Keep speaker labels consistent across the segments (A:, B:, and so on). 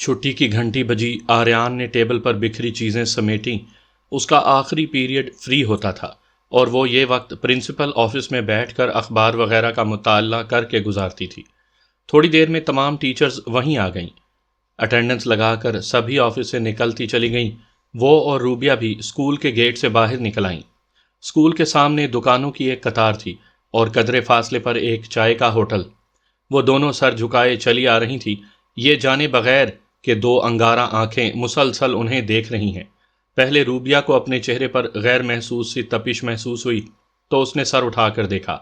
A: چھٹی کی گھنٹی بجی، آریان نے ٹیبل پر بکھری چیزیں سمیٹیں۔ اس کا آخری پیریڈ فری ہوتا تھا اور وہ یہ وقت پرنسپل آفس میں بیٹھ کر اخبار وغیرہ کا مطالعہ کر کے گزارتی تھی۔ تھوڑی دیر میں تمام ٹیچرز وہیں آ گئیں۔ اٹینڈنس لگا کر سبھی آفس سے نکلتی چلی گئیں۔ وہ اور روبیہ بھی اسکول کے گیٹ سے باہر نکل آئیں۔ اسکول کے سامنے دکانوں کی ایک قطار تھی اور قدرے فاصلے پر ایک چائے کا ہوٹل۔ وہ دونوں سر جھکائے چلی آ رہی تھیں، یہ جانے بغیر کہ دو انگارہ آنکھیں مسلسل انہیں دیکھ رہی ہیں۔ پہلے روبیہ کو اپنے چہرے پر غیر محسوس سی تپش محسوس ہوئی تو اس نے سر اٹھا کر دیکھا۔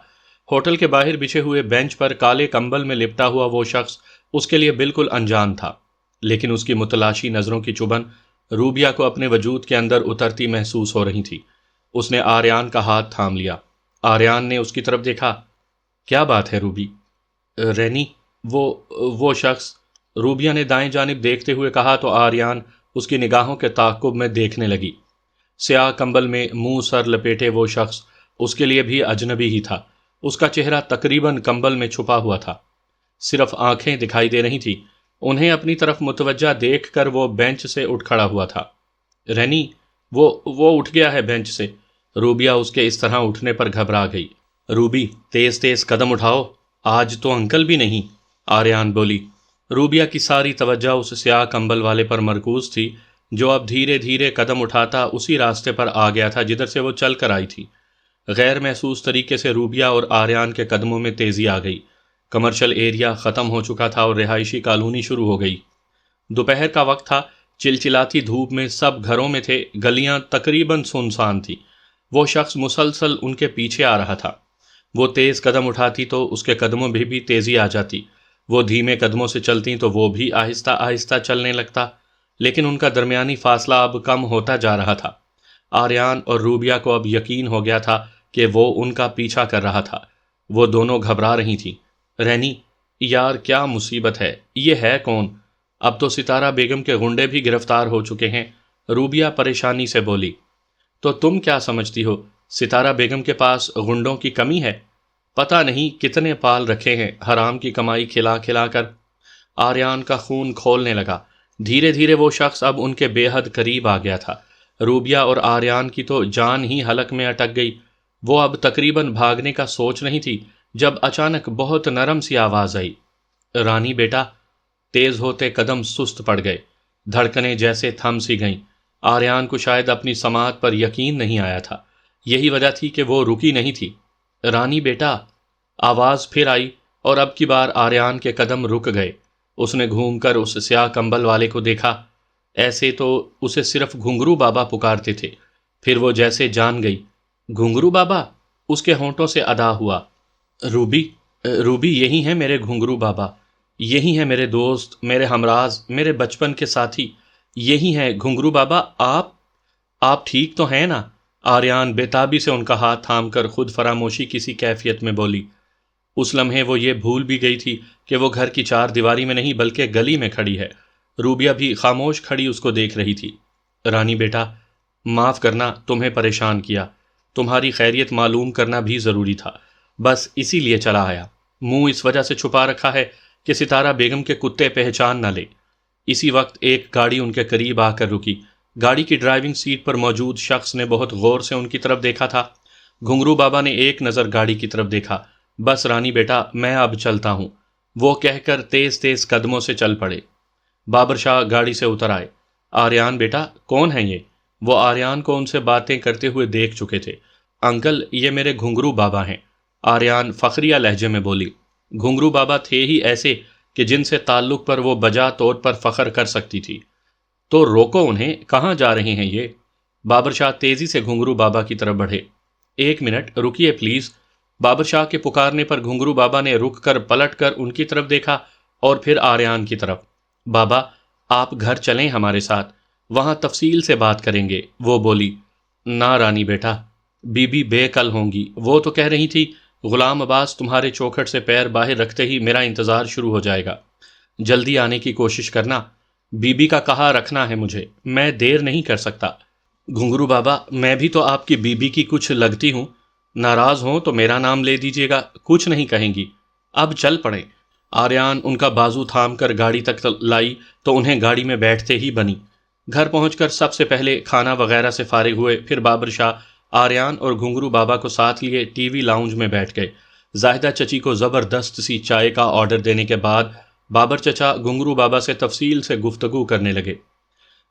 A: ہوٹل کے باہر بچھے ہوئے بینچ پر کالے کمبل میں لپٹا ہوا وہ شخص اس کے لیے بالکل انجان تھا، لیکن اس کی متلاشی نظروں کی چبھن روبیہ کو اپنے وجود کے اندر اترتی محسوس ہو رہی تھی۔ اس نے آریان کا ہاتھ تھام لیا۔ آریان نے اس کی طرف دیکھا۔ کیا بات ہے روبی؟ رینی، وہ شخص، روبیہ نے دائیں جانب دیکھتے ہوئے کہا تو آریان اس کی نگاہوں کے تعاقب میں دیکھنے لگی۔ سیاہ کمبل میں منہ سر لپیٹے وہ شخص اس کے لیے بھی اجنبی ہی تھا۔ اس کا چہرہ تقریباً کمبل میں چھپا ہوا تھا، صرف آنکھیں دکھائی دے رہی تھیں۔ انہیں اپنی طرف متوجہ دیکھ کر وہ بینچ سے اٹھ کھڑا ہوا تھا۔ رینی، وہ اٹھ گیا ہے بینچ سے۔ روبیہ اس کے اس طرح اٹھنے پر گھبرا گئی۔ روبی، تیز تیز قدم اٹھاؤ، آج تو انکل بھی نہیں، آریان بولی۔ روبیہ کی ساری توجہ اس سیاہ کمبل والے پر مرکوز تھی جو اب دھیرے دھیرے قدم اٹھاتا اسی راستے پر آ گیا تھا جدھر سے وہ چل کر آئی تھی۔ غیر محسوس طریقے سے روبیہ اور آریان کے قدموں میں تیزی آ گئی۔ کمرشل ایریا ختم ہو چکا تھا اور رہائشی کالونی شروع ہو گئی۔ دوپہر کا وقت تھا، چلچلاتی دھوپ میں سب گھروں میں تھے، گلیاں تقریباً سنسان تھیں۔ وہ شخص مسلسل ان کے پیچھے آ رہا تھا۔ وہ تیز قدم اٹھاتی تو اس کے قدموں میں بھی تیزی آ جاتی، وہ دھیمے قدموں سے چلتی تو وہ بھی آہستہ آہستہ چلنے لگتا، لیکن ان کا درمیانی فاصلہ اب کم ہوتا جا رہا تھا۔ آریان اور روبیہ کو اب یقین ہو گیا تھا کہ وہ ان کا پیچھا کر رہا تھا۔ وہ دونوں گھبرا رہی تھیں۔ رینی، یار کیا مصیبت ہے، یہ ہے کون؟ اب تو ستارہ بیگم کے غنڈے بھی گرفتار ہو چکے ہیں، روبیہ پریشانی سے بولی۔ تو تم کیا سمجھتی ہو ستارہ بیگم کے پاس غنڈوں کی کمی ہے؟ پتہ نہیں کتنے پال رکھے ہیں حرام کی کمائی کھلا کھلا کر۔ آریان کا خون کھولنے لگا۔ دھیرے دھیرے وہ شخص اب ان کے بے حد قریب آ گیا تھا۔ روبیہ اور آریان کی تو جان ہی حلق میں اٹک گئی۔ وہ اب تقریباً بھاگنے کا سوچ رہی تھی جب اچانک بہت نرم سی آواز آئی، رانی بیٹا۔ تیز ہوتے قدم سست پڑ گئے، دھڑکنیں جیسے تھم سی گئیں۔ آریان کو شاید اپنی سماعت پر یقین نہیں آیا تھا، یہی وجہ تھی کہ وہ رکی نہیں تھی۔ رانی بیٹا، آواز پھر آئی اور اب کی بار آریان کے قدم رک گئے۔ اس نے گھوم کر اس سیاہ کمبل والے کو دیکھا۔ ایسے تو اسے صرف گھنگرو بابا پکارتے تھے، پھر وہ جیسے جان گئی۔ گھنگرو بابا؟ اس کے ہونٹوں سے ادا ہوا۔ روبی یہی ہیں میرے گھنگرو بابا، یہی ہیں میرے دوست، میرے ہمراز، میرے بچپن کے ساتھی، یہی ہیں گھنگرو بابا۔ آپ ٹھیک تو ہیں نا؟ آریان بے تابی سے ان کا ہاتھ تھام کر خود فراموشی کسی کیفیت میں بولی۔ اس لمحے وہ یہ بھول بھی گئی تھی کہ وہ گھر کی چار دیواری میں نہیں بلکہ گلی میں کھڑی ہے۔ روبیہ بھی خاموش کھڑی اس کو دیکھ رہی تھی۔ رانی بیٹا، معاف کرنا تمہیں پریشان کیا، تمہاری خیریت معلوم کرنا بھی ضروری تھا، بس اسی لیے چلا آیا۔ منہ اس وجہ سے چھپا رکھا ہے کہ ستارہ بیگم کے کتے پہچان نہ لے۔ اسی وقت ایک گاڑی ان کے قریب آ کر رکی۔ گاڑی کی ڈرائیونگ سیٹ پر موجود شخص نے بہت غور سے ان کی طرف دیکھا تھا۔ گھنگرو بابا نے ایک نظر گاڑی کی طرف دیکھا۔ بس رانی بیٹا، میں اب چلتا ہوں، وہ کہہ کر تیز تیز قدموں سے چل پڑے۔ بابر شاہ گاڑی سے اتر آئے۔ آریان بیٹا، کون ہے یہ؟ وہ آریان کو ان سے باتیں کرتے ہوئے دیکھ چکے تھے۔ انکل، یہ میرے گھنگرو بابا ہیں، آریان فخریہ لہجے میں بولی۔ گھنگرو بابا تھے ہی ایسے کہ جن سے تعلق پر وہ بجا طور پر فخر کر سکتی تھی۔ تو روکو انہیں، کہاں جا رہے ہیں یہ؟ بابر شاہ تیزی سے گھنگرو بابا کی طرف بڑھے۔ ایک منٹ رکیے پلیز۔ بابر شاہ کے پکارنے پر گھنگرو بابا نے رک کر پلٹ کر ان کی طرف دیکھا اور پھر آریان کی طرف۔ بابا، آپ گھر چلیں ہمارے ساتھ، وہاں تفصیل سے بات کریں گے، وہ بولی۔ نہ رانی بیٹا، بی بی بے کل ہوں گی، وہ تو کہہ رہی تھی غلام عباس تمہارے چوکھٹ سے پیر باہر رکھتے ہی میرا انتظار شروع ہو جائے گا، جلدی آنے کی کوشش کرنا، بی بی کا کہا رکھنا ہے مجھے، میں دیر نہیں کر سکتا۔ گھنگرو بابا، میں بھی تو آپ کی بی بی کی کچھ لگتی ہوں، ناراض ہوں تو میرا نام لے دیجیے گا، کچھ نہیں کہیں گی، اب چل پڑیں۔ آریان ان کا بازو تھام کر گاڑی تک لائی تو انہیں گاڑی میں بیٹھتے ہی بنی۔ گھر پہنچ کر سب سے پہلے کھانا وغیرہ سے فارغ ہوئے، پھر بابر شاہ آریان اور گھنگرو بابا کو ساتھ لیے ٹی وی لاؤنج میں بیٹھ گئے۔ زاہدہ چچی کو زبردست سی چائے کا آرڈر دینے کے بعد بابر چچا گھنگرو بابا سے تفصیل سے گفتگو کرنے لگے۔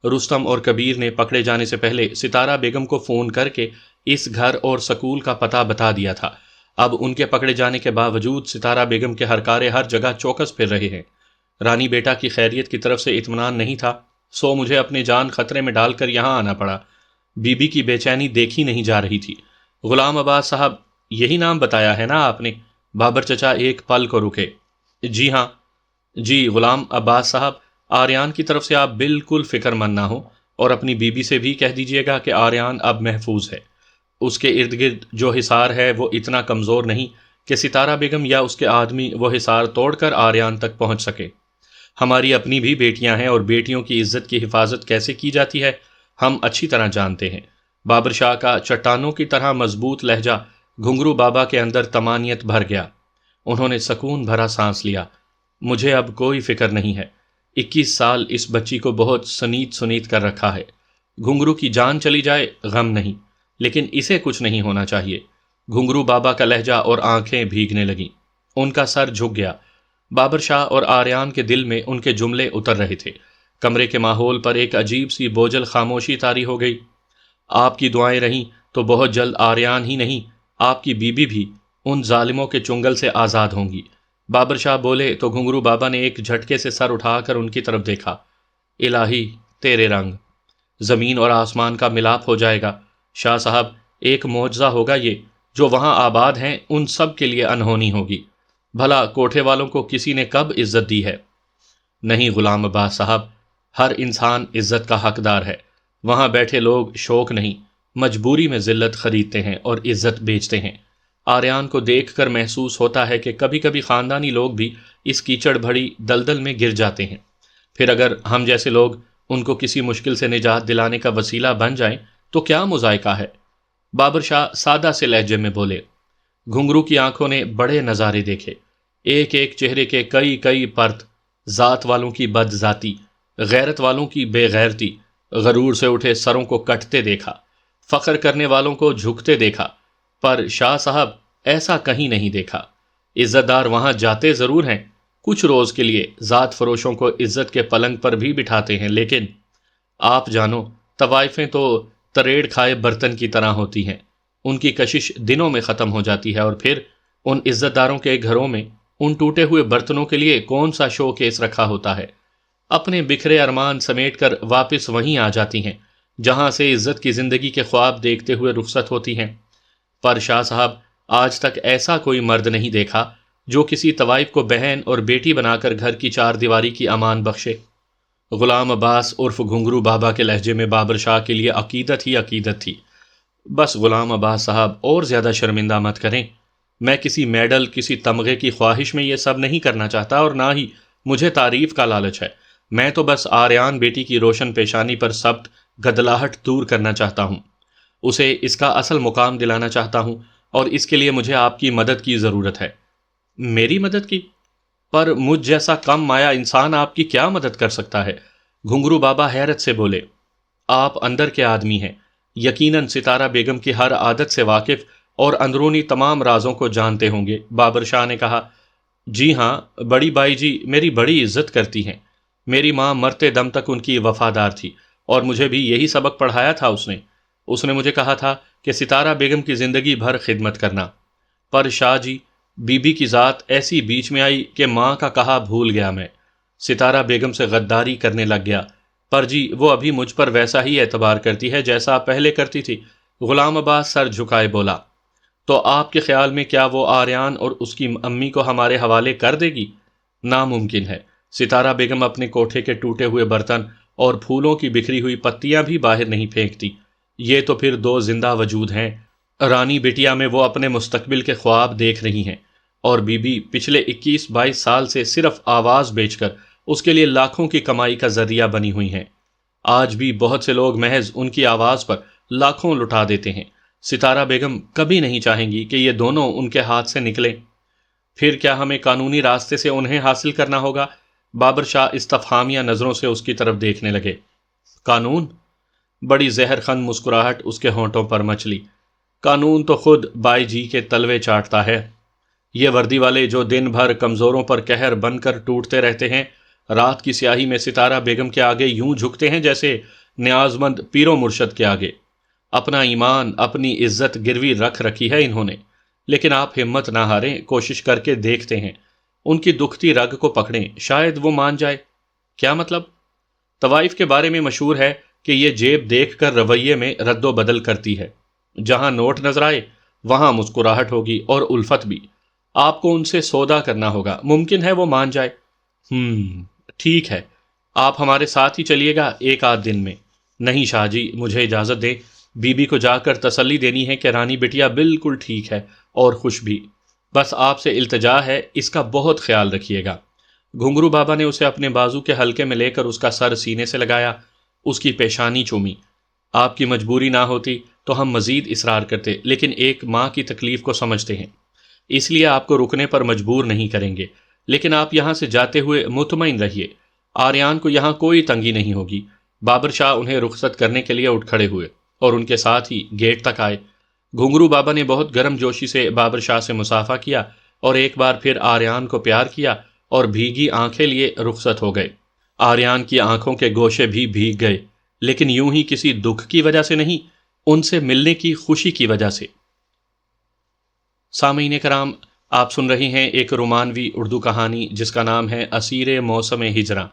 A: رستم اور کبیر نے پکڑے جانے سے پہلے ستارہ بیگم کو فون کر کے اس گھر اور سکول کا پتہ بتا دیا تھا۔ اب ان کے پکڑے جانے کے باوجود ستارہ بیگم کے ہرکارے ہر جگہ چوکس پھر رہے ہیں۔ رانی بیٹا کی خیریت کی طرف سے اطمینان نہیں تھا، سو مجھے اپنی جان خطرے میں ڈال کر یہاں آنا پڑا۔ بی بی کی بے چینی دیکھی نہیں جا رہی تھی۔ غلام عباس صاحب، یہی نام بتایا ہے نا آپ نے؟ بابر چچا ایک پل کو رکے۔ جی ہاں جی غلام عباس صاحب، آریان کی طرف سے آپ بالکل فکر مند نہ ہو، اور اپنی بی بی سے بھی کہہ دیجیے گا کہ آریان اب محفوظ ہے۔ اس کے ارد گرد جو حصار ہے وہ اتنا کمزور نہیں کہ ستارہ بیگم یا اس کے آدمی وہ حصار توڑ کر آریان تک پہنچ سکے۔ ہماری اپنی بھی بیٹیاں ہیں، اور بیٹیوں کی عزت کی حفاظت کیسے کی جاتی ہے ہم اچھی طرح جانتے ہیں۔ بابر شاہ کا چٹانوں کی طرح مضبوط لہجہ گھنگرو بابا کے اندر طمانیت بھر گیا۔ انہوں نے سکون بھرا سانس لیا۔ مجھے اب کوئی فکر نہیں ہے۔ 21 سال اس بچی کو بہت سنیت کر رکھا ہے۔ گھنگرو کی جان چلی جائے غم نہیں، لیکن اسے کچھ نہیں ہونا چاہیے۔ گھنگرو بابا کا لہجہ اور آنکھیں بھیگنے لگیں۔ ان کا سر جھک گیا۔ بابر شاہ اور آریان کے دل میں ان کے جملے اتر رہے تھے۔ کمرے کے ماحول پر ایک عجیب سی بوجھل خاموشی طاری ہو گئی۔ آپ کی دعائیں رہیں تو بہت جلد آریان ہی نہیں، آپ کی بیوی بھی ان ظالموں کے چنگل سے آزاد ہوں گی۔ بابر شاہ بولے تو گھنگرو بابا نے ایک جھٹکے سے سر اٹھا کر ان کی طرف دیکھا۔ الہی تیرے رنگ، زمین اور آسمان کا ملاپ ہو جائے گا۔ شاہ صاحب، ایک معجزہ ہوگا یہ، جو وہاں آباد ہیں ان سب کے لیے انہونی ہوگی۔ بھلا کوٹھے والوں کو کسی نے کب عزت دی ہے؟ نہیں غلام عباس صاحب، ہر انسان عزت کا حقدار ہے۔ وہاں بیٹھے لوگ شوق نہیں، مجبوری میں ذلت خریدتے ہیں اور عزت بیچتے ہیں۔ آریان کو دیکھ کر محسوس ہوتا ہے کہ کبھی کبھی خاندانی لوگ بھی اس کیچڑ بھری دلدل میں گر جاتے ہیں، پھر اگر ہم جیسے لوگ ان کو کسی مشکل سے نجات دلانے کا وسیلہ بن جائیں تو کیا مذائقہ ہے؟ بابر شاہ سادہ سے لہجے میں بولے۔ گھنگرو کی آنکھوں نے بڑے نظارے دیکھے، ایک ایک چہرے کے کئی کئی پرت، ذات والوں کی بد ذاتی، غیرت والوں کی بے غیرتی، غرور سے اٹھے سروں کو کٹتے دیکھا، فخر کرنے والوں کو جھکتے دیکھا، پر شاہ صاحب ایسا کہیں نہیں دیکھا۔ عزت دار وہاں جاتے ضرور ہیں، کچھ روز کے لیے ذات فروشوں کو عزت کے پلنگ پر بھی بٹھاتے ہیں، لیکن آپ جانو طوائفیں تو تریڑ کھائے برتن کی طرح ہوتی ہیں، ان کی کشش دنوں میں ختم ہو جاتی ہے، اور پھر ان عزت داروں کے گھروں میں ان ٹوٹے ہوئے برتنوں کے لیے کون سا شو کیس رکھا ہوتا ہے؟ اپنے بکھرے ارمان سمیٹ کر واپس وہیں آ جاتی ہیں جہاں سے عزت کی زندگی کے خواب دیکھتے ہوئے رخصت ہوتی ہیں۔ پر شاہ صاحب، آج تک ایسا کوئی مرد نہیں دیکھا جو کسی طوائف کو بہن اور بیٹی بنا کر گھر کی چار دیواری کی امان بخشے۔ غلام عباس عرف گھنگرو بابا کے لہجے میں بابر شاہ کے لیے عقیدت ہی عقیدت تھی۔ بس غلام عباس صاحب، اور زیادہ شرمندہ مت کریں۔ میں کسی میڈل، کسی تمغے کی خواہش میں یہ سب نہیں کرنا چاہتا، اور نہ ہی مجھے تعریف کا لالچ ہے۔ میں تو بس آریان بیٹی کی روشن پیشانی پر ثبت گدلاہٹ دور کرنا چاہتا ہوں، اسے اس کا اصل مقام دلانا چاہتا ہوں، اور اس کے لیے مجھے آپ کی مدد کی ضرورت ہے۔ میری مدد کی؟ پر مجھ جیسا کم مایا انسان آپ کی کیا مدد کر سکتا ہے؟ گھنگرو بابا حیرت سے بولے۔ آپ اندر کے آدمی ہیں، یقیناً ستارہ بیگم کی ہر عادت سے واقف اور اندرونی تمام رازوں کو جانتے ہوں گے۔ بابر شاہ نے کہا، جی ہاں، بڑی بائی جی میری بڑی عزت کرتی ہیں۔ میری ماں مرتے دم تک ان کی وفادار تھی، اور مجھے بھی یہی سبق پڑھایا تھا اس نے مجھے کہا تھا کہ ستارہ بیگم کی زندگی بھر خدمت کرنا۔ پر شاہ جی، بی بی کی ذات ایسی بیچ میں آئی کہ ماں کا کہا بھول گیا میں، ستارہ بیگم سے غداری کرنے لگ گیا۔ پر جی، وہ ابھی مجھ پر ویسا ہی اعتبار کرتی ہے جیسا پہلے کرتی تھی۔ غلام عباس سر جھکائے بولا، تو آپ کے خیال میں کیا وہ آریان اور اس کی امی کو ہمارے حوالے کر دے گی؟ ناممکن ہے۔ ستارہ بیگم اپنے کوٹھے کے ٹوٹے ہوئے برتن اور پھولوں کی بکھری ہوئی پتیاں بھی باہر نہیں پھینکتی۔ یہ تو پھر دو زندہ وجود ہیں۔ رانی بیٹیا میں وہ اپنے مستقبل کے خواب دیکھ رہی ہیں، اور بی بی پچھلے 21-22 سال سے صرف آواز بیچ کر اس کے لیے لاکھوں کی کمائی کا ذریعہ بنی ہوئی ہیں۔ آج بھی بہت سے لوگ محض ان کی آواز پر لاکھوں لٹا دیتے ہیں۔ ستارہ بیگم کبھی نہیں چاہیں گی کہ یہ دونوں ان کے ہاتھ سے نکلیں۔ پھر کیا ہمیں قانونی راستے سے انہیں حاصل کرنا ہوگا؟ بابر شاہ استفہامیہ نظروں سے اس کی طرف دیکھنے لگے۔ قانون؟ بڑی زہر خند مسکراہٹ اس کے ہونٹوں پر مچلی۔ قانون تو خود بائی جی کے تلوے چاٹتا ہے۔ یہ وردی والے جو دن بھر کمزوروں پر قہر بن کر ٹوٹتے رہتے ہیں، رات کی سیاہی میں ستارہ بیگم کے آگے یوں جھکتے ہیں جیسے نیاز مند پیر و مرشد کے آگے۔ اپنا ایمان، اپنی عزت گروی رکھ رکھی ہے انہوں نے، لیکن آپ ہمت نہ ہاریں، کوشش کر کے دیکھتے ہیں، ان کی دکھتی رگ کو پکڑیں، شاید وہ مان جائے۔ کیا مطلب؟ طوائف کے بارے میں مشہور ہے کہ یہ جیب دیکھ کر رویے میں رد و بدل کرتی ہے۔ جہاں نوٹ نظر آئے وہاں مسکراہٹ ہوگی اور الفت بھی۔ آپ کو ان سے سودا کرنا ہوگا، ممکن ہے وہ مان جائے۔ ٹھیک ہے، آپ ہمارے ساتھ ہی چلیے گا ایک آدھ دن میں۔ نہیں شاہ جی، مجھے اجازت دیں، بی بی کو جا کر تسلی دینی ہے کہ رانی بٹیا بالکل ٹھیک ہے اور خوش بھی۔ بس آپ سے التجا ہے، اس کا بہت خیال رکھیے گا۔ گھنگرو بابا نے اسے اپنے بازو کے حلقے میں لے کر اس کا سر سینے سے لگایا، اس کی پیشانی چومی۔ آپ کی مجبوری نہ ہوتی تو ہم مزید اصرار کرتے، لیکن ایک ماں کی تکلیف کو سمجھتے ہیں، اس لیے آپ کو رکنے پر مجبور نہیں کریں گے۔ لیکن آپ یہاں سے جاتے ہوئے مطمئن رہیے، آریان کو یہاں کوئی تنگی نہیں ہوگی۔ بابر شاہ انہیں رخصت کرنے کے لیے اٹھ کھڑے ہوئے اور ان کے ساتھ ہی گیٹ تک آئے۔ گھنگرو بابا نے بہت گرم جوشی سے بابر شاہ سے مصافحہ کیا اور ایک بار پھر آریان کو پیار کیا اور بھیگی آنکھیں لیے رخصت ہو گئے۔ آریان کی آنکھوں کے گوشے بھی بھیگ گئے، لیکن یوں ہی کسی دکھ کی وجہ سے نہیں، ان سے ملنے کی خوشی کی وجہ سے۔ سامعین کرام، آپ سن رہے ہیں ایک رومانوی اردو کہانی جس کا نام ہے اسیر موسم ہجراں۔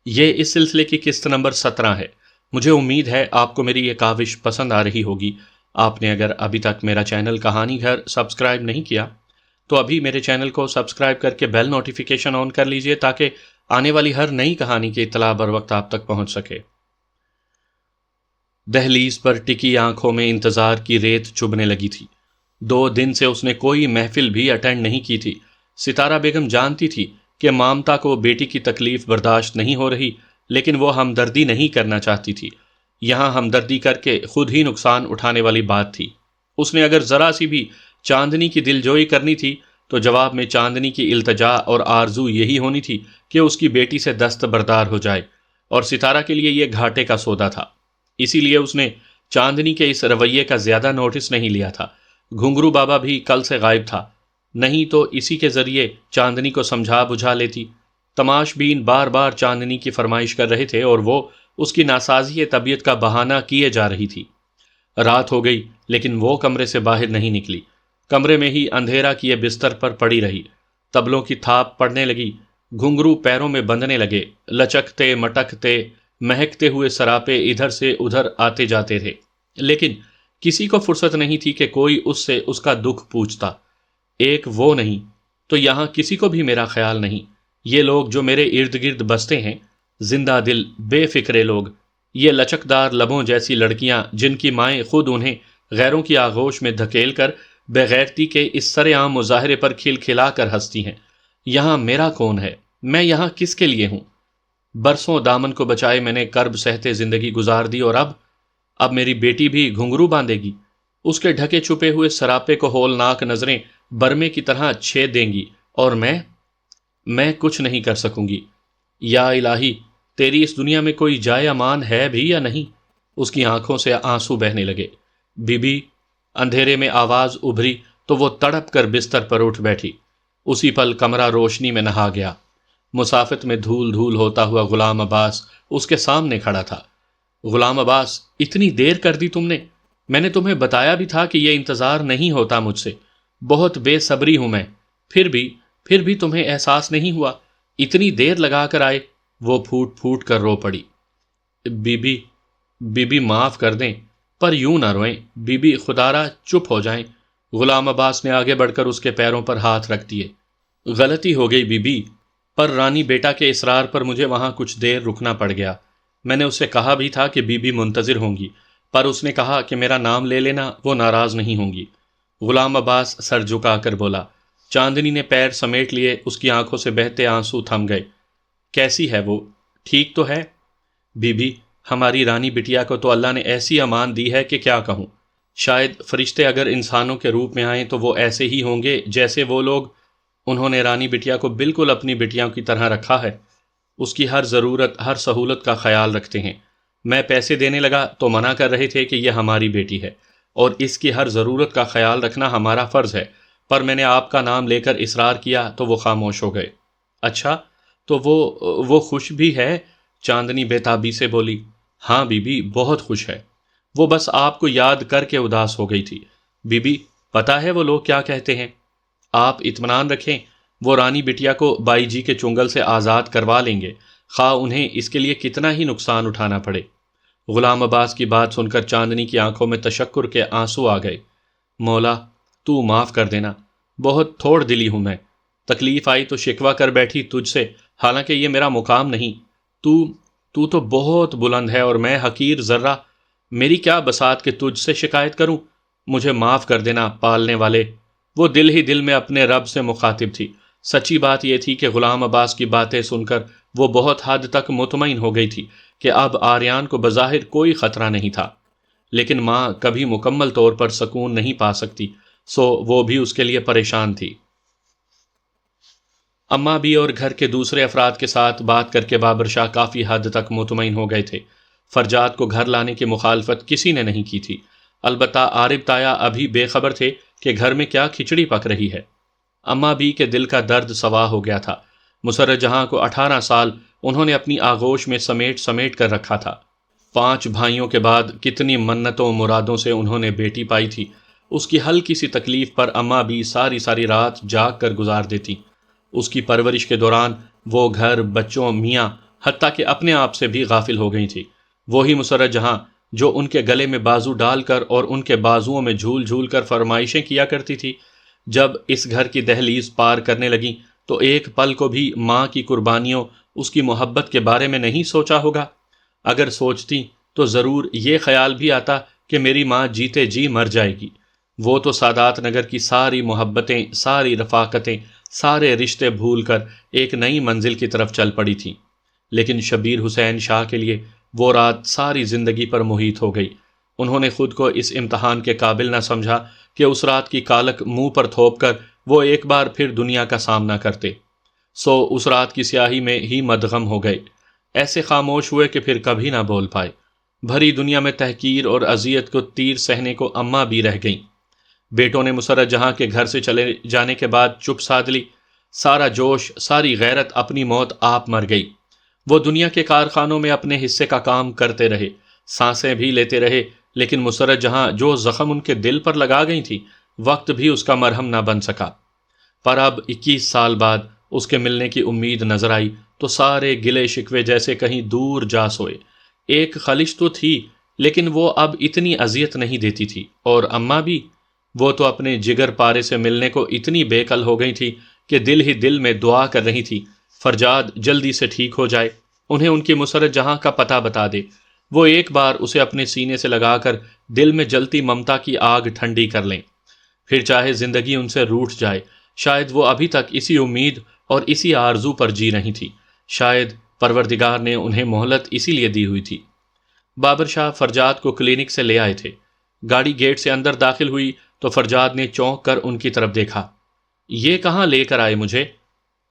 A: یہ اس سلسلے کی قسط نمبر 17 ہے۔ مجھے امید ہے آپ کو میری یہ کاوش پسند آ رہی ہوگی۔ آپ نے اگر ابھی تک میرا چینل کہانی گھر سبسکرائب نہیں کیا تو ابھی میرے چینل کو سبسکرائب کر کے بیل نوٹیفیکیشن آن کر لیجئے تاکہ آنے والی ہر نئی کہانی کی اطلاع بر وقت آپ تک پہنچ سکے۔ دہلیز پر ٹکی آنکھوں میں انتظار کی ریت چبھنے لگی تھی۔ 2 دن سے اس نے کوئی محفل بھی اٹینڈ نہیں کی تھی۔ ستارہ بیگم جانتی تھی کہ مامتا کو بیٹی کی تکلیف برداشت نہیں ہو رہی، لیکن وہ ہمدردی نہیں کرنا چاہتی تھی۔ یہاں ہمدردی کر کے خود ہی نقصان اٹھانے والی بات تھی۔ اس نے اگر ذرا سی بھی چاندنی کی دلجوئی کرنی تھی تو جواب میں چاندنی کی التجا اور آرزو یہی ہونی تھی کہ اس کی بیٹی سے دستبردار ہو جائے، اور ستارہ کے لیے یہ گھاٹے کا سودا تھا۔ اسی لیے اس نے چاندنی کے اس رویے کا زیادہ نوٹس نہیں لیا تھا۔ گھنگرو بابا بھی کل سے غائب تھا، نہیں تو اسی کے ذریعے چاندنی کو سمجھا بجھا لیتی۔ تماش بین بار بار چاندنی کی فرمائش کر رہے تھے اور وہ اس کی ناسازی طبیعت کا بہانہ کیے جا رہی تھی۔ رات ہو گئی لیکن وہ کمرے سے باہر نہیں نکلی، کمرے میں ہی اندھیرا کیے بستر پر پڑی رہی۔ تبلوں کی تھاپ پڑنے لگی، گھنگرو پیروں میں بندھنے لگے، لچکتے مٹکتے مہکتے ہوئے سراپے ادھر سے ادھر آتے جاتے تھے، لیکن کسی کو فرصت نہیں تھی کہ کوئی اس سے اس کا دکھ پوچھتا۔ ایک وہ نہیں تو یہاں کسی کو بھی میرا خیال نہیں۔ یہ لوگ جو میرے ارد گرد بستے ہیں، زندہ دل بے فکرے لوگ، یہ لچکدار لبوں جیسی لڑکیاں جن کی مائیں خود انہیں غیروں کی آغوش میں دھکیل کر بغیرتی کے اس سر عام مظاہرے پر کھل کھلا کر ہنستی ہیں، یہاں میرا کون ہے؟ میں یہاں کس کے لیے ہوں؟ برسوں دامن کو بچائے میں نے کرب سہتے زندگی گزار دی، اور اب میری بیٹی بھی گھنگرو باندھے گی، اس کے ڈھکے چھپے ہوئے سراپے کو ہولناک نظریں برمے کی طرح چھید دیں گی، اور میں کچھ نہیں کر سکوں گی۔ یا الہی، تیری اس دنیا میں کوئی جائے امان ہے بھی یا نہیں؟ اس کی آنکھوں سے آنسو بہنے لگے۔ بی بی، اندھیرے میں آواز ابھری تو وہ تڑپ کر بستر پر اٹھ بیٹھی۔ اسی پل کمرہ روشنی میں نہا گیا۔ مسافت میں دھول دھول ہوتا ہوا غلام عباس اس کے سامنے کھڑا تھا۔ غلام عباس، اتنی دیر کر دی تم نے؟ میں نے تمہیں بتایا بھی تھا کہ یہ انتظار نہیں ہوتا مجھ سے، بہت بے صبری ہوں میں، پھر بھی تمہیں احساس نہیں ہوا؟ اتنی دیر لگا کر آئے۔ وہ پھوٹ پھوٹ کر رو پڑی۔ بی بی معاف کر دیں، پر یوں نہ روئیں، بی بی خدارا چپ ہو جائیں۔ غلام عباس نے آگے بڑھ کر اس کے پیروں پر ہاتھ رکھ دیے۔ غلطی ہو گئی بی بی، پر رانی بیٹا کے اصرار پر مجھے وہاں کچھ دیر رکنا پڑ گیا۔ میں نے اس سے کہا بھی تھا کہ بی بی منتظر ہوں گی، پر اس نے کہا کہ میرا نام لے لینا وہ ناراض نہیں ہوں گی۔ غلام عباس سر جھکا کر بولا۔ چاندنی نے پیر سمیٹ لیے، اس کی آنکھوں سے بہتے آنسو تھم گئے۔ کیسی ہے وہ؟ ٹھیک تو ہے؟ بی بی، ہماری رانی بٹیا کو تو اللہ نے ایسی امان دی ہے کہ کیا کہوں۔ شاید فرشتے اگر انسانوں کے روپ میں آئیں تو وہ ایسے ہی ہوں گے جیسے وہ لوگ۔ انہوں نے رانی بٹیا کو بالکل اپنی بٹیاں کی طرح رکھا ہے، اس کی ہر ضرورت ہر سہولت کا خیال رکھتے ہیں۔ میں پیسے دینے لگا تو منع کر رہے تھے کہ یہ ہماری بیٹی ہے اور اس کی ہر ضرورت کا خیال رکھنا ہمارا فرض ہے، پر میں نے آپ کا نام لے کر اصرار کیا تو وہ خاموش ہو گئے۔ اچھا، تو وہ خوش بھی ہے؟ چاندنی بے تابی سے بولی۔ ہاں بی بی، بہت خوش ہے، وہ بس آپ کو یاد کر کے اداس ہو گئی تھی۔ بی بی، پتا ہے وہ لوگ کیا کہتے ہیں؟ آپ اطمینان رکھیں، وہ رانی بٹیا کو بائی جی کے چنگل سے آزاد کروا لیں گے، خواہ انہیں اس کے لیے کتنا ہی نقصان اٹھانا پڑے۔ غلام عباس کی بات سن کر چاندنی کی آنکھوں میں تشکر کے آنسو آ گئے۔ مولا، تو معاف کر دینا، بہت تھوڑ دلی ہوں میں، تکلیف آئی تو شکوہ کر بیٹھی تجھ سے، حالانکہ یہ میرا مقام نہیں۔ تو بہت بلند ہے اور میں حقیر ذرہ، میری کیا بساط کہ تجھ سے شکایت کروں؟ مجھے معاف کر دینا پالنے والے۔ وہ دل ہی دل میں اپنے رب سے مخاطب تھی۔ سچی بات یہ تھی کہ غلام عباس کی باتیں سن کر وہ بہت حد تک مطمئن ہو گئی تھی کہ اب آریان کو بظاہر کوئی خطرہ نہیں تھا، لیکن ماں کبھی مکمل طور پر سکون نہیں پا سکتی، سو وہ بھی اس کے لیے پریشان تھی۔ اماں بھی اور گھر کے دوسرے افراد کے ساتھ بات کر کے بابر شاہ کافی حد تک مطمئن ہو گئے تھے۔ فرجاد کو گھر لانے کی مخالفت کسی نے نہیں کی تھی، البتہ عارب تایا ابھی بے خبر تھے کہ گھر میں کیا کھچڑی پک رہی ہے۔ اماں بھی کے دل کا درد سوا ہو گیا تھا۔ مسرت جہاں کو 18 سال انہوں نے اپنی آغوش میں سمیٹ کر رکھا تھا۔ 5 بھائیوں کے بعد کتنی منتوں مرادوں سے انہوں نے بیٹی پائی تھی، اس کی ہلکی سی تکلیف پر اماں بھی ساری رات جاگ کر گزار دیتی۔ اس کی پرورش کے دوران وہ گھر، بچوں، میاں، حتیٰ کہ اپنے آپ سے بھی غافل ہو گئی تھی۔ وہی مسرت جہاں جو ان کے گلے میں بازو ڈال کر اور ان کے بازوؤں میں جھول جھول کر فرمائشیں کیا کرتی تھی، جب اس گھر کی دہلیز پار کرنے لگیں تو ایک پل کو بھی ماں کی قربانیوں، اس کی محبت کے بارے میں نہیں سوچا ہوگا۔ اگر سوچتی تو ضرور یہ خیال بھی آتا کہ میری ماں جیتے جی مر جائے گی۔ وہ تو سادات نگر کی ساری محبتیں، ساری رفاقتیں، سارے رشتے بھول کر ایک نئی منزل کی طرف چل پڑی تھی، لیکن شبیر حسین شاہ کے لیے وہ رات ساری زندگی پر محیط ہو گئی۔ انہوں نے خود کو اس امتحان کے قابل نہ سمجھا کہ اس رات کی کالک منہ پر تھوپ کر وہ ایک بار پھر دنیا کا سامنا کرتے، سو اس رات کی سیاہی میں ہی مدغم ہو گئے، ایسے خاموش ہوئے کہ پھر کبھی نہ بول پائے۔ بھری دنیا میں تحقیر اور اذیت کو تیر سہنے کو اماں بھی رہ گئیں۔ بیٹوں نے مسرت جہاں کے گھر سے چلے جانے کے بعد چپ سادھ لی، سارا جوش، ساری غیرت اپنی موت آپ مر گئی۔ وہ دنیا کے کارخانوں میں اپنے حصے کا کام کرتے رہے، سانسیں بھی لیتے رہے، لیکن مسرت جہاں جو زخم ان کے دل پر لگا گئی تھی، وقت بھی اس کا مرہم نہ بن سکا۔ پر اب 21 سال بعد اس کے ملنے کی امید نظر آئی تو سارے گلے شکوے جیسے کہیں دور جا سوئے۔ ایک خلش تو تھی، لیکن وہ اب اتنی اذیت نہیں دیتی تھی، اور اماں بھی، وہ تو اپنے جگر پارے سے ملنے کو اتنی بے کل ہو گئی تھی کہ دل ہی دل میں دعا کر رہی تھی فرجاد جلدی سے ٹھیک ہو جائے، انہیں ان کی مسرت جہاں کا پتہ بتا دے، وہ ایک بار اسے اپنے سینے سے لگا کر دل میں جلتی ممتا کی آگ ٹھنڈی کر لیں، پھر چاہے زندگی ان سے روٹھ جائے۔ شاید وہ ابھی تک اسی امید اور اسی آرزو پر جی رہی تھی، شاید پروردگار نے انہیں مہلت اسی لیے دی ہوئی تھی۔ بابر شاہ فرجاد کو کلینک سے لے آئے تھے۔ گاڑی گیٹ سے اندر داخل ہوئی تو فرجاد نے چونک کر ان کی طرف دیکھا۔ یہ کہاں لے کر آئے مجھے؟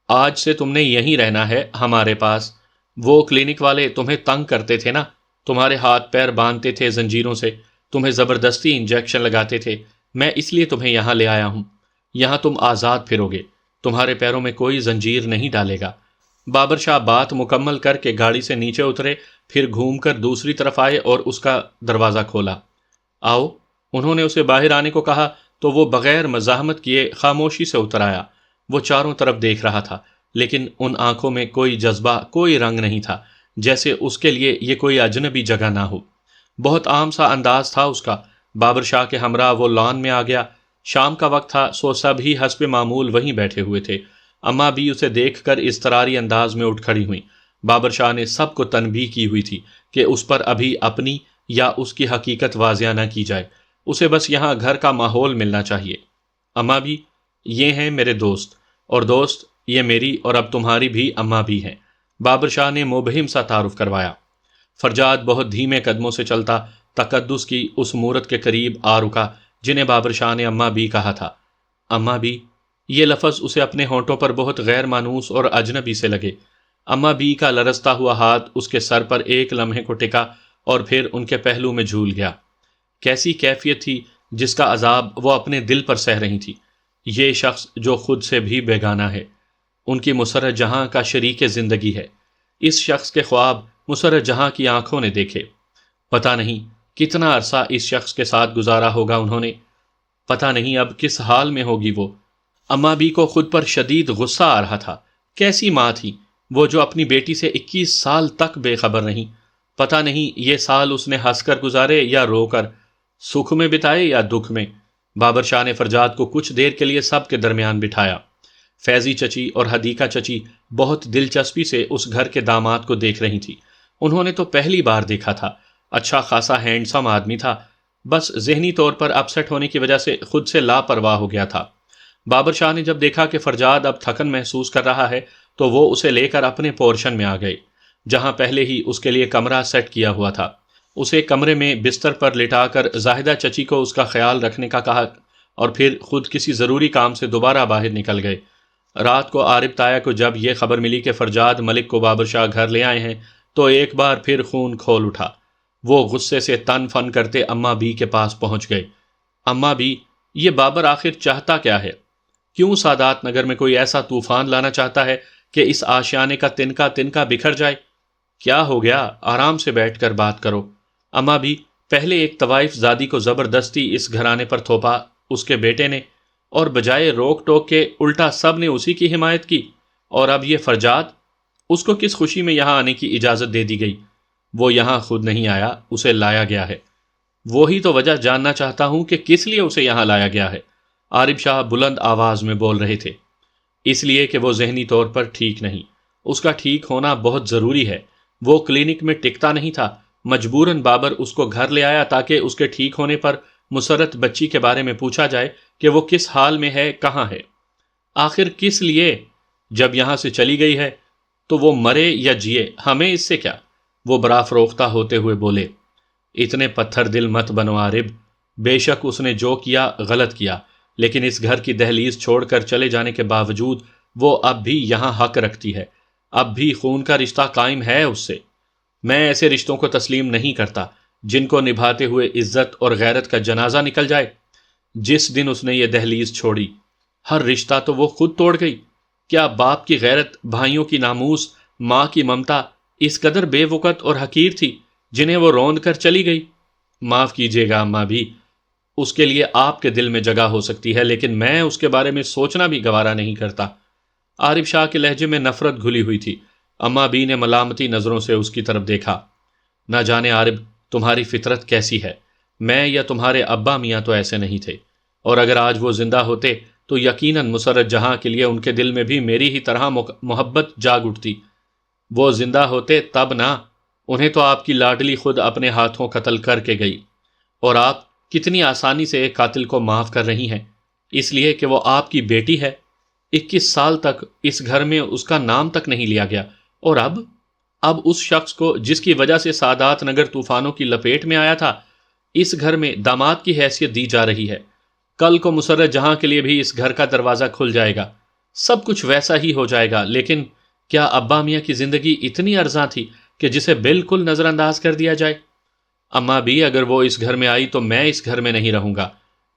A: آج سے تم نے یہیں رہنا ہے ہمارے پاس۔ وہ کلینک والے تمہیں تنگ کرتے تھے نا، تمہارے ہاتھ پیر باندھتے تھے زنجیروں سے، تمہیں زبردستی انجیکشن لگاتے تھے، میں اس لیے تمہیں یہاں لے آیا ہوں۔ یہاں تم آزاد پھرو گے، تمہارے پیروں میں کوئی زنجیر نہیں ڈالے گا۔ بابر شاہ بات مکمل کر کے گاڑی سے نیچے اترے، پھر گھوم کر دوسری طرف آئے اور اس کا دروازہ کھولا۔ آؤ، انہوں نے اسے باہر آنے کو کہا تو وہ بغیر مزاحمت کیے خاموشی سے اتر آیا۔ وہ چاروں طرف دیکھ رہا تھا، لیکن ان آنکھوں میں کوئی جذبہ، کوئی رنگ نہیں تھا، جیسے اس کے لیے یہ کوئی اجنبی جگہ نہ ہو۔ بہت عام سا انداز تھا اس کا۔ بابر شاہ کے ہمراہ وہ لان میں آ گیا۔ شام کا وقت تھا، سو سب ہی حسب معمول وہیں بیٹھے ہوئے تھے۔ اماں بھی اسے دیکھ کر اضطراری انداز میں اٹھ کھڑی ہوئیں۔ بابر شاہ نے سب کو تنبیہ کی ہوئی تھی کہ اس پر ابھی اپنی یا اس کی حقیقت واضح نہ کی جائے، اسے بس یہاں گھر کا ماحول ملنا چاہیے۔ اماں بھی، یہ ہیں میرے دوست، اور دوست یہ میری اور اب تمہاری بھی اماں بھی ہیں، بابر شاہ نے مبہم سا تعارف کروایا۔ فرجاد بہت دھیمے قدموں سے چلتا تقدس کی اس مورت کے قریب آ رکا جنہیں بابر شاہ نے اماں بھی کہا تھا۔ اماں بھی، یہ لفظ اسے اپنے ہونٹوں پر بہت غیر مانوس اور اجنبی سے لگے۔ اماں بی کا لرزتا ہوا ہاتھ اس کے سر پر ایک لمحے کو ٹکا اور پھر ان کے پہلو میں جھول گیا۔ کیسی کیفیت تھی جس کا عذاب وہ اپنے دل پر سہ رہی تھی۔ یہ شخص جو خود سے بھی بیگانہ ہے، ان کی مسرت جہاں کا شریک زندگی ہے، اس شخص کے خواب مسرت جہاں کی آنکھوں نے دیکھے۔ پتہ نہیں کتنا عرصہ اس شخص کے ساتھ گزارا ہوگا انہوں نے، پتہ نہیں اب کس حال میں ہوگی وہ۔ اماں بی کو خود پر شدید غصہ آ رہا تھا۔ کیسی ماں تھی وہ جو اپنی بیٹی سے 21 سال تک بے خبر نہیں۔ پتہ نہیں یہ سال اس نے ہنس کر گزارے یا رو کر، سکھ میں بتائے یا دکھ میں۔ بابر شاہ نے فرجاد کو کچھ دیر کے لیے سب کے درمیان بٹھایا۔ فیضی چچی اور حدیقہ چچی بہت دلچسپی سے اس گھر کے داماد کو دیکھ رہی تھی۔ انہوں نے تو پہلی بار دیکھا تھا۔ اچھا خاصا ہینڈسم آدمی تھا، بس ذہنی طور پر اپسٹ ہونے کی وجہ سے خود سے لاپرواہ ہو گیا تھا۔ بابر شاہ نے جب دیکھا کہ فرجاد اب تھکن محسوس کر رہا ہے تو وہ اسے لے کر اپنے پورشن میں آ گئے، جہاں پہلے ہی اس کے لیے کمرہ سیٹ کیا ہوا تھا۔ اسے کمرے میں بستر پر لٹا کر زاہدہ چچی کو اس کا خیال رکھنے کا کہا اور پھر خود کسی ضروری کام سے دوبارہ باہر نکل گئے۔ رات کو عارف تایا کو جب یہ خبر ملی کہ فرجاد ملک کو بابر شاہ گھر لے آئے ہیں تو ایک بار پھر خون کھول اٹھا۔ وہ غصے سے تن فن کرتے اماں بی کے پاس پہنچ گئے۔ اماں بی، یہ بابر آخر چاہتا کیا ہے؟ کیوں سادات نگر میں کوئی ایسا طوفان لانا چاہتا ہے کہ اس آشیانے کا تنکا تنکا بکھر جائے؟ کیا ہو گیا؟ آرام سے بیٹھ کر بات کرو۔ اماں بھی، پہلے ایک طوائف زادی کو زبردستی اس گھرانے پر تھوپا اس کے بیٹے نے، اور بجائے روک ٹوک کے الٹا سب نے اسی کی حمایت کی، اور اب یہ فرجاد، اس کو کس خوشی میں یہاں آنے کی اجازت دے دی گئی؟ وہ یہاں خود نہیں آیا، اسے لایا گیا ہے۔ وہی تو وجہ جاننا چاہتا ہوں کہ کس لیے اسے یہاں لایا گیا ہے، عارف شاہ بلند آواز میں بول رہے تھے۔ اس لیے کہ وہ ذہنی طور پر ٹھیک نہیں، اس کا ٹھیک ہونا بہت ضروری ہے۔ وہ کلینک میں ٹکتا نہیں تھا، مجبوراً بابر اس کو گھر لے آیا تاکہ اس کے ٹھیک ہونے پر مسرت بچی کے بارے میں پوچھا جائے کہ وہ کس حال میں ہے، کہاں ہے۔ آخر کس لیے؟ جب یہاں سے چلی گئی ہے تو وہ مرے یا جیے، ہمیں اس سے کیا؟ وہ برافروختہ ہوتے ہوئے بولے۔ اتنے پتھر دل مت بنو عارب، بے شک اس نے جو کیا غلط کیا، لیکن اس گھر کی دہلیز چھوڑ کر چلے جانے کے باوجود وہ اب بھی یہاں حق رکھتی ہے، اب بھی خون کا رشتہ قائم ہے اس سے۔ میں ایسے رشتوں کو تسلیم نہیں کرتا جن کو نبھاتے ہوئے عزت اور غیرت کا جنازہ نکل جائے۔ جس دن اس نے یہ دہلیز چھوڑی، ہر رشتہ تو وہ خود توڑ گئی۔ کیا باپ کی غیرت، بھائیوں کی ناموس، ماں کی ممتا اس قدر بے وقت اور حقیر تھی جنہیں وہ روند کر چلی گئی؟ معاف کیجیے گا اماں بھی، اس کے لیے آپ کے دل میں جگہ ہو سکتی ہے، لیکن میں اس کے بارے میں سوچنا بھی گوارا نہیں کرتا۔ عارف شاہ کے لہجے میں نفرت گھلی ہوئی تھی۔ اماں بی نے ملامتی نظروں سے اس کی طرف دیکھا۔ نہ جانے عارف تمہاری فطرت کیسی ہے، میں یا تمہارے ابا میاں تو ایسے نہیں تھے، اور اگر آج وہ زندہ ہوتے تو یقیناً مسرت جہاں کے لیے ان کے دل میں بھی میری ہی طرح محبت جاگ اٹھتی۔ وہ زندہ ہوتے تب نہ، انہیں تو آپ کی لاڈلی خود اپنے ہاتھوں قتل کر کے گئی، اور آپ کتنی آسانی سے ایک قاتل کو معاف کر رہی ہیں، اس لیے کہ وہ آپ کی بیٹی ہے۔ 21 سال تک اس گھر میں اس کا نام تک نہیں لیا گیا، اور اب اس شخص کو جس کی وجہ سے سادات نگر طوفانوں کی لپیٹ میں آیا تھا، اس گھر میں داماد کی حیثیت دی جا رہی ہے۔ کل کو مسرت جہاں کے لیے بھی اس گھر کا دروازہ کھل جائے گا، سب کچھ ویسا ہی ہو جائے گا، لیکن کیا ابا میاں کی زندگی اتنی ارزاں تھی کہ جسے بالکل نظر انداز کر دیا جائے؟ اماں بھی، اگر وہ اس گھر میں آئی تو میں اس گھر میں نہیں رہوں گا،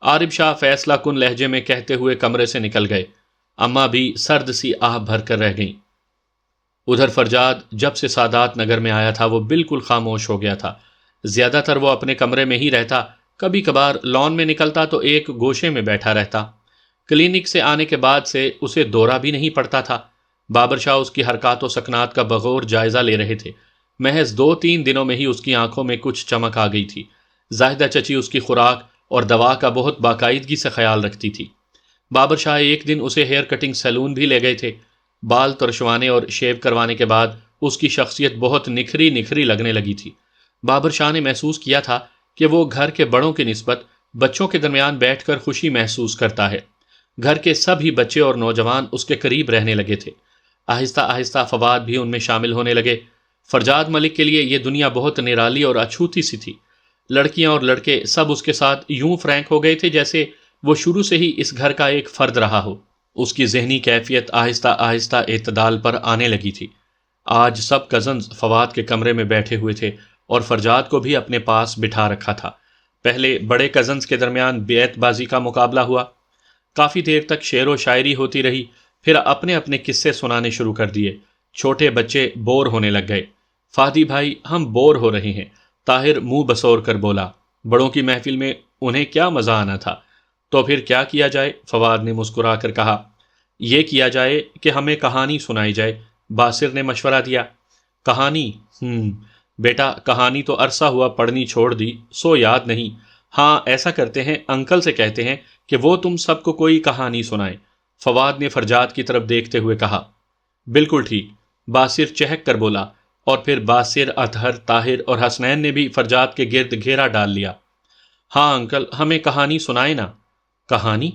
A: عارف شاہ فیصلہ کن لہجے میں کہتے ہوئے کمرے سے نکل گئے۔ اماں بھی سرد سی آہ بھر کر رہ گئیں۔ ادھر فرجاد جب سے سادات نگر میں آیا تھا وہ بالکل خاموش ہو گیا تھا۔ زیادہ تر وہ اپنے کمرے میں ہی رہتا، کبھی کبھار لان میں نکلتا تو ایک گوشے میں بیٹھا رہتا۔ کلینک سے آنے کے بعد سے اسے دورہ بھی نہیں پڑتا تھا۔ بابر شاہ اس کی حرکات و سکنات کا بغور جائزہ لے رہے تھے۔ محض 2-3 دنوں میں ہی اس کی آنکھوں میں کچھ چمک آ گئی تھی۔ زاہدہ چچی اس کی خوراک اور دوا کا بہت باقاعدگی سے خیال رکھتی تھی۔ بابر شاہ ایک دن اسے ہیئر کٹنگ سیلون بھی لے گئے تھے۔ بال ترشوانے اور شیو کروانے کے بعد اس کی شخصیت بہت نکھری نکھری لگنے لگی تھی۔ بابر شاہ نے محسوس کیا تھا کہ وہ گھر کے بڑوں کی نسبت بچوں کے درمیان بیٹھ کر خوشی محسوس کرتا ہے۔ گھر کے سبھی بچے اور نوجوان اس کے قریب رہنے لگے تھے۔ آہستہ آہستہ فواد بھی ان میں شامل ہونے لگے۔ فرجاد ملک کے لیے یہ دنیا بہت نرالی اور اچھوتی سی تھی۔ لڑکیاں اور لڑکے سب اس کے ساتھ یوں فرینک ہو گئے تھے جیسے وہ شروع سے ہی اس گھر کا ایک فرد رہا ہو۔ اس کی ذہنی کیفیت آہستہ آہستہ اعتدال پر آنے لگی تھی۔ آج سب کزنز فواد کے کمرے میں بیٹھے ہوئے تھے اور فرجاد کو بھی اپنے پاس بٹھا رکھا تھا۔ پہلے بڑے کزنز کے درمیان بیعت بازی کا مقابلہ ہوا۔ کافی دیر تک شعر و شاعری ہوتی رہی، پھر اپنے اپنے قصے سنانے شروع کر دیے۔ چھوٹے بچے بور ہونے لگ گئے۔ فادی بھائی ہم بور ہو رہے ہیں، طاہر منہ بسور کر بولا۔ بڑوں کی محفل میں انہیں کیا مزہ آنا تھا؟ تو پھر کیا کیا جائے؟ فواد نے مسکرا کر کہا۔ یہ کیا جائے کہ ہمیں کہانی سنائی جائے، باسر نے مشورہ دیا۔ کہانی؟ بیٹا کہانی تو عرصہ ہوا پڑھنی چھوڑ دی، سو یاد نہیں۔ ہاں ایسا کرتے ہیں، انکل سے کہتے ہیں کہ وہ تم سب کو کوئی کہانی سنائیں، فواد نے فرجاد کی طرف دیکھتے ہوئے کہا۔ بالکل ٹھیک، باسر چہک کر بولا، اور پھر باسر، اطہر، طاہر اور حسنین نے بھی فرجاد کے گرد گھیرا ڈال لیا۔ ہاں انکل، ہمیں کہانی سنائے نا۔ کہانی؟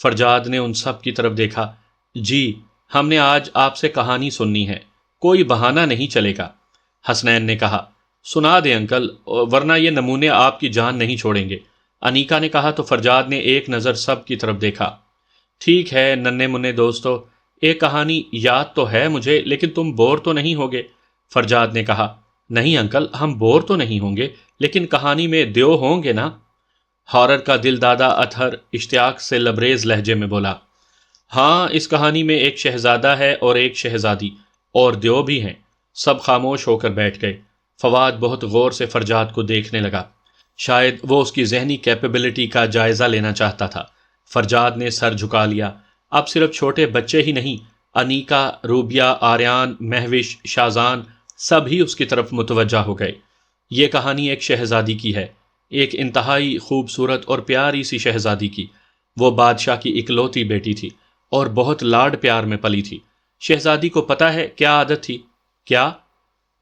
A: فرجاد نے ان سب کی طرف دیکھا۔ جی، ہم نے آج آپ سے کہانی سننی ہے، کوئی بہانہ نہیں چلے گا، حسنین نے کہا۔ سنا دیں انکل، ورنہ یہ نمونے آپ کی جان نہیں چھوڑیں گے، انیکا نے کہا تو فرجاد نے ایک نظر سب کی طرف دیکھا۔ ٹھیک ہے ننھے منھے دوستو، ایک کہانی یاد تو ہے مجھے، لیکن تم بور تو نہیں ہوگے، فرجاد نے کہا۔ نہیں انکل، ہم بور تو نہیں ہوں گے، لیکن کہانی میں دیو ہوں گے نا؟ ہارر کا دل دادا اطہر اشتیاق سے لبریز لہجے میں بولا۔ ہاں، اس کہانی میں ایک شہزادہ ہے اور ایک شہزادی، اور دیو بھی ہیں۔ سب خاموش ہو کر بیٹھ گئے۔ فواد بہت غور سے فرجاد کو دیکھنے لگا، شاید وہ اس کی ذہنی کیپیبلٹی کا جائزہ لینا چاہتا تھا۔ فرجاد نے سر جھکا لیا۔ اب صرف چھوٹے بچے ہی نہیں، انیکا، روبیہ، آریان، مہوش، شازان سب ہی اس کی طرف متوجہ ہو گئے۔ یہ کہانی ایک شہزادی کی ہے، ایک انتہائی خوبصورت اور پیاری سی شہزادی کی۔ وہ بادشاہ کی اکلوتی بیٹی تھی اور بہت لاڈ پیار میں پلی تھی۔ شہزادی کو پتہ ہے کیا عادت تھی؟ کیا؟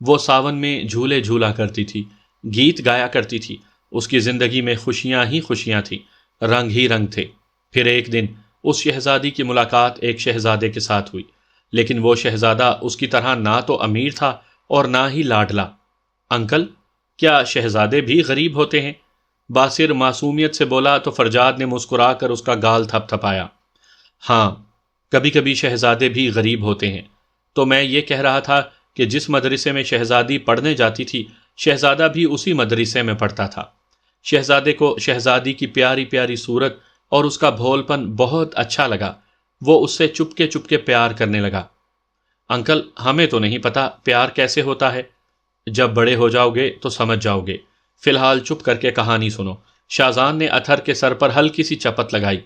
A: وہ ساون میں جھولے جھولا کرتی تھی، گیت گایا کرتی تھی۔ اس کی زندگی میں خوشیاں ہی خوشیاں تھیں، رنگ ہی رنگ تھے۔ پھر ایک دن اس شہزادی کی ملاقات ایک شہزادے کے ساتھ ہوئی، لیکن وہ شہزادہ اس کی طرح نہ تو امیر تھا اور نہ ہی لاڈلا۔ انکل، کیا شہزادے بھی غریب ہوتے ہیں؟ باسر معصومیت سے بولا تو فرجاد نے مسکرا کر اس کا گال تھپ تھپایا۔ ہاں، کبھی کبھی شہزادے بھی غریب ہوتے ہیں۔ تو میں یہ کہہ رہا تھا کہ جس مدرسے میں شہزادی پڑھنے جاتی تھی، شہزادہ بھی اسی مدرسے میں پڑھتا تھا۔ شہزادے کو شہزادی کی پیاری پیاری صورت اور اس کا بھول پن بہت اچھا لگا۔ وہ اس سے چپکے پیار کرنے لگا۔ انکل، ہمیں تو نہیں پتا پیار کیسے ہوتا ہے، جب بڑے ہو جاؤ گے تو سمجھ جاؤ گے، فی الحال چپ کر کے کہانی سنو۔ شازان نے اطہر کے سر پر ہلکی سی چپت لگائی۔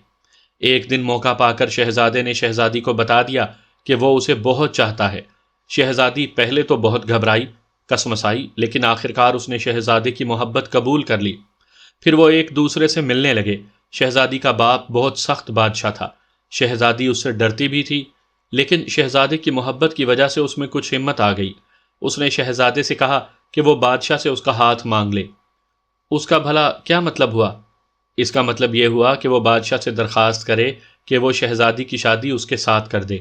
A: ایک دن موقع پا کر شہزادے نے شہزادی کو بتا دیا کہ وہ اسے بہت چاہتا ہے۔ شہزادی پہلے تو بہت گھبرائی، کسمسائی، لیکن آخرکار اس نے شہزادے کی محبت قبول کر لی۔ پھر وہ ایک دوسرے سے ملنے لگے۔ شہزادی کا باپ بہت سخت بادشاہ تھا، شہزادی اس سے ڈرتی بھی تھی، لیکن شہزادے کی محبت کی وجہ سے اس میں کچھ ہمت آ گئی۔ اس نے شہزادے سے کہا کہ وہ بادشاہ سے اس کا ہاتھ مانگ لے۔ اس کا بھلا کیا مطلب ہوا؟ اس کا مطلب یہ ہوا کہ وہ بادشاہ سے درخواست کرے کہ وہ شہزادی کی شادی اس کے ساتھ کر دے۔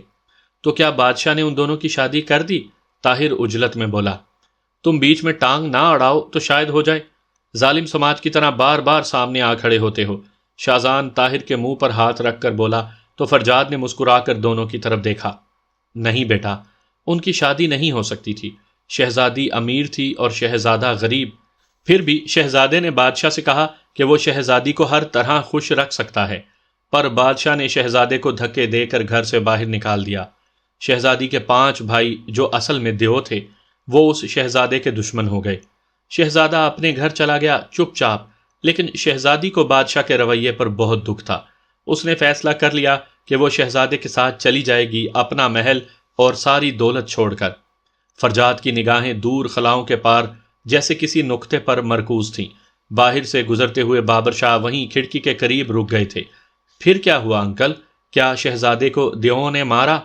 A: تو کیا بادشاہ نے ان دونوں کی شادی کر دی؟ طاہر عجلت میں بولا۔ تم بیچ میں ٹانگ نہ اڑاؤ تو شاید ہو جائے، ظالم سماج کی طرح بار بار سامنے آ کھڑے ہوتے ہو، شازان طاہر کے منہ پر ہاتھ رکھ کر بولا تو فرجاد نے مسکرا کر دونوں کی طرف دیکھا۔ نہیں بیٹا، ان کی شادی نہیں ہو سکتی تھی، شہزادی امیر تھی اور شہزادہ غریب۔ پھر بھی شہزادے نے بادشاہ سے کہا کہ وہ شہزادی کو ہر طرح خوش رکھ سکتا ہے، پر بادشاہ نے شہزادے کو دھکے دے کر گھر سے باہر نکال دیا۔ شہزادی کے 5 بھائی جو اصل میں دیو تھے، وہ اس شہزادے کے دشمن ہو گئے۔ شہزادہ اپنے گھر چلا گیا چپ چاپ، لیکن شہزادی کو بادشاہ کے رویے پر بہت دکھ تھا۔ اس نے فیصلہ کر لیا کہ وہ شہزادے کے ساتھ چلی جائے گی، اپنا محل اور ساری دولت چھوڑ کر۔ فرجاد کی نگاہیں دور خلاؤں کے پار جیسے کسی نقطے پر مرکوز تھیں۔ باہر سے گزرتے ہوئے بابر شاہ وہیں کھڑکی کے قریب رک گئے تھے۔ پھر کیا ہوا انکل؟ کیا شہزادے کو دیووں نے مارا؟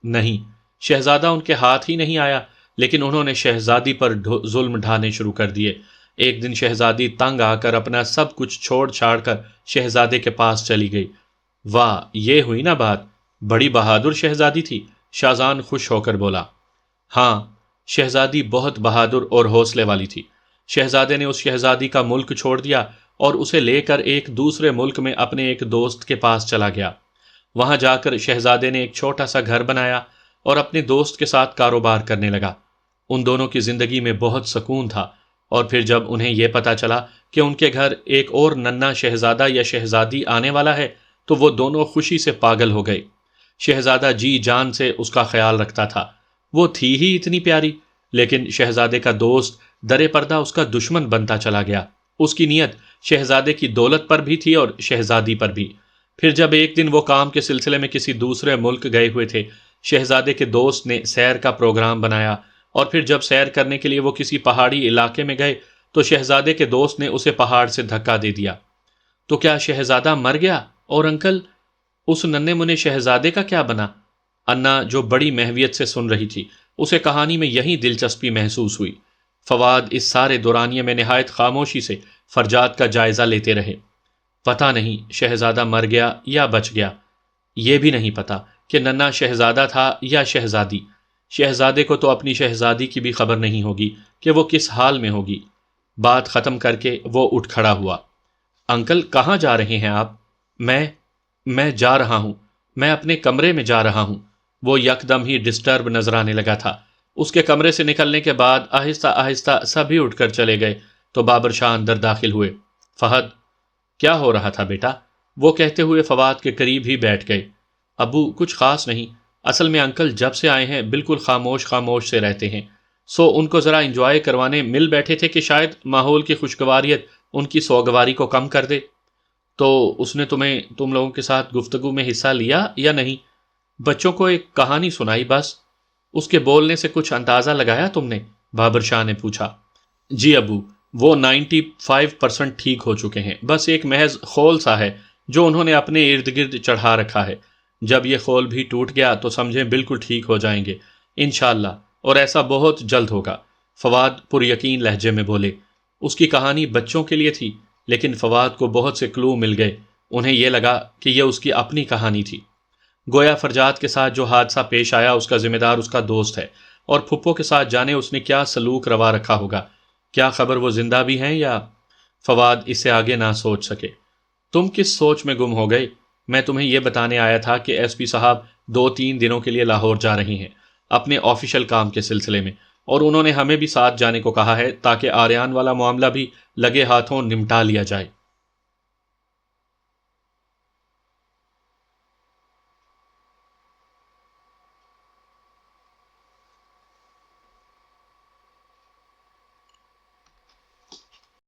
A: نہیں، شہزادہ ان کے ہاتھ ہی نہیں آیا، لیکن انہوں نے شہزادی پر ظلم ڈھانے شروع کر دیے۔ ایک دن شہزادی تنگ آ کر اپنا سب کچھ چھوڑ چھاڑ کر شہزادے کے پاس چلی گئی۔ واہ، یہ ہوئی نا بات، بڑی بہادر شہزادی تھی، شازان خوش ہو کر بولا۔ ہاں، شہزادی بہت بہادر اور حوصلے والی تھی۔ شہزادے نے اس شہزادی کا ملک چھوڑ دیا اور اسے لے کر ایک دوسرے ملک میں اپنے ایک دوست کے پاس چلا گیا۔ وہاں جا کر شہزادے نے ایک چھوٹا سا گھر بنایا اور اپنے دوست کے ساتھ کاروبار کرنے لگا۔ ان دونوں کی زندگی میں بہت سکون تھا، اور پھر جب انہیں یہ پتا چلا کہ ان کے گھر ایک اور ننھا شہزادہ یا شہزادی آنے والا ہے تو وہ دونوں خوشی سے پاگل ہو گئے۔ شہزادہ جی جان سے اس کا خیال رکھتا تھا، وہ تھی ہی اتنی پیاری، لیکن شہزادے کا دوست درے پردہ اس کا دشمن بنتا چلا گیا۔ اس کی نیت شہزادے کی دولت پر بھی تھی اور شہزادی پر بھی۔ پھر جب ایک دن وہ کام کے سلسلے میں کسی دوسرے ملک گئے ہوئے تھے، شہزادے کے دوست نے سیر کا پروگرام بنایا، اور پھر جب سیر کرنے کے لیے وہ کسی پہاڑی علاقے میں گئے تو شہزادے کے دوست نے اسے پہاڑ سے دھکا دے دیا۔ تو کیا شہزادہ مر گیا؟ اور انکل، اس ننھے منھے شہزادے کا کیا بنا؟ انا جو بڑی محویت سے سن رہی تھی، اسے کہانی میں یہی دلچسپی محسوس ہوئی۔ فواد اس سارے دورانیے میں نہایت خاموشی سے فرجاد کا جائزہ لیتے رہے۔ پتہ نہیں شہزادہ مر گیا یا بچ گیا، یہ بھی نہیں پتا کہ ننھا شہزادہ تھا یا شہزادی۔ شہزادے کو تو اپنی شہزادی کی بھی خبر نہیں ہوگی کہ وہ کس حال میں ہوگی۔ بات ختم کر کے وہ اٹھ کھڑا ہوا۔ انکل، کہاں جا رہے ہیں آپ؟ میں جا رہا ہوں، میں اپنے کمرے میں جا رہا ہوں۔ وہ یکدم ہی ڈسٹرب نظر آنے لگا تھا۔ اس کے کمرے سے نکلنے کے بعد آہستہ آہستہ سبھی اٹھ کر چلے گئے تو بابر شاہ اندر داخل ہوئے۔ فہد، کیا ہو رہا تھا بیٹا؟ وہ کہتے ہوئے فواد کے قریب ہی بیٹھ گئے۔ ابو، کچھ خاص نہیں، اصل میں انکل جب سے آئے ہیں بالکل خاموش خاموش سے رہتے ہیں، سو ان کو ذرا انجوائے کروانے مل بیٹھے تھے کہ شاید ماحول کی خوشگواریت ان کی سوگواری کو کم کر دے۔ تو اس نے تم لوگوں کے ساتھ گفتگو میں حصہ لیا یا نہیں؟ بچوں کو ایک کہانی سنائی بس۔ اس کے بولنے سے کچھ اندازہ لگایا تم نے؟ بابر شاہ نے پوچھا۔ جی ابو، وہ 95% ٹھیک ہو چکے ہیں، بس ایک محض خول سا ہے جو انہوں نے اپنے ارد گرد چڑھا رکھا ہے۔ جب یہ خول بھی ٹوٹ گیا تو سمجھیں بالکل ٹھیک ہو جائیں گے انشاءاللہ، اور ایسا بہت جلد ہوگا۔ فواد پر یقین لہجے میں بولے۔ اس کی کہانی بچوں کے لیے تھی، لیکن فواد کو بہت سے کلو مل گئے۔ انہیں یہ لگا کہ یہ اس کی اپنی کہانی تھی۔ گویا فرجاد کے ساتھ جو حادثہ پیش آیا اس کا ذمہ دار اس کا دوست ہے، اور پھپھو کے ساتھ جانے اس نے کیا سلوک روا رکھا ہوگا۔ کیا خبر وہ زندہ بھی ہیں یا؟ فواد اسے آگے نہ سوچ سکے۔ تم کس سوچ میں گم ہو گئے؟ میں تمہیں یہ بتانے آیا تھا کہ ایس پی صاحب 2-3 دنوں کے لیے لاہور جا رہی ہیں اپنے آفیشل کام کے سلسلے میں، اور انہوں نے ہمیں بھی ساتھ جانے کو کہا ہے تاکہ آریان والا معاملہ بھی لگے ہاتھوں نمٹا لیا جائے۔